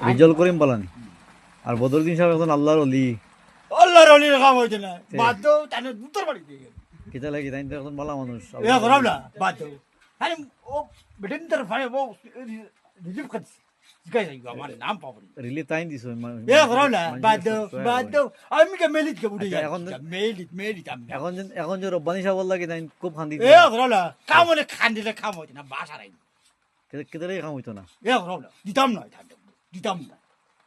রিজল করিম পালানি আর বদরুদ্দিন সাহেব এখন আল্লাহর অলি আল্লাহর অলির কাম হইছে না বাদ দাও তানে দুতর বাড়ি দিয়ে গেল কিতা লাগি তাই তো এখন ভালো মানুষ এ করাম না বাদ দাও আরে ও বেটেন তার ফাই ও রিলিফ করছে জিগাই যাই আমার নাম পাবো রিলি তাই দিছো এ করাম না বাদ দাও আমি কে মেলিত কে বুড়ি এখন মেলিত আমি এখন যে রব্বানি সাহেব লাগি তাই খুব খান্দি এ করাম না কাম হলে খান দিলে কাম হইছে না বাসা রাই কিতা লাগি কাম হইতো না এ করাম না দিতাম না দিতাম না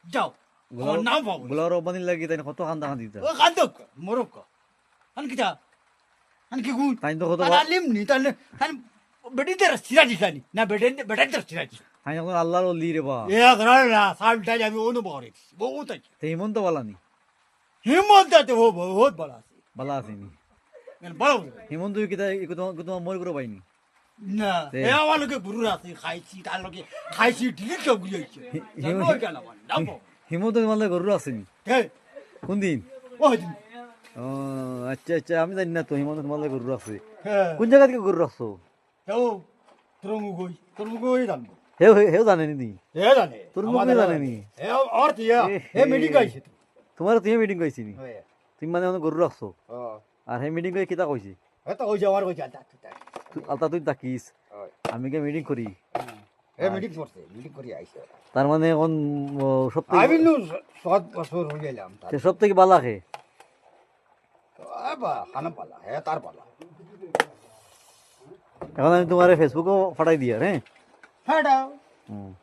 যাও আমার নাম পাবো গোলা রব্বানি লাগি তাই কত খান্দা খান্দি দিতা ও কান্দক মোরক আন কিটা আন কি গুণ তাই তো কত আলিম নি তাহলে তাহলে বেটি তে সিরা দিছানি না বেটা তে সিরা দিছ তাই এখন আল্লাহর অলি রে বা এ করাল না সালটা আমি অনুভব করেছি বহুত আছে তে হিমন্ত পালানি হিমন্ত তো বহুত বড় আছে ভালো আসেনি বড় হিমন্ত কিতা তোমার মই করে পাইনি না এ আমার লোকে গুরু আছে খাইছি তার লোকে খাইছি ঠিক সব গুলিয়েছে ওই কেন নাম হিমন্ত তোমার গরু আসেনি হে কোন দিন ওই দিন ও আচ্ছা আচ্ছা আমি জানি না তো হিমন্ত তোমার গরু আছে হ্যাঁ কোন জায়গা থেকে গরু রাখছো ও তোর গই জানবো হেও জানেনি নি এ জানে তোর মুখে জানেনি এ আর দিয়া এ মিটিং গাইছে তো তোমার তুমি মিটিং কইছি নি হ্যাঁ তুমি মানে গরু রাখছো আর সেই মিটিং করে কিতা কইছি এটা ওই যাওয়ার কই জানতা আলতা তুই তাকিস আমি কে মিটিং করি এ মিটিং করতে মিটিং করি আইছে তার মানে এখন আমি নু 7 বছর হয়ে গেলাম সব থেকে বালা খে বা খানা পালা হ্যাঁ তার পালা এখন আমি তোমার ফেসবুকও ফাটাই দিয়া হ্যাঁ হ্যাঁ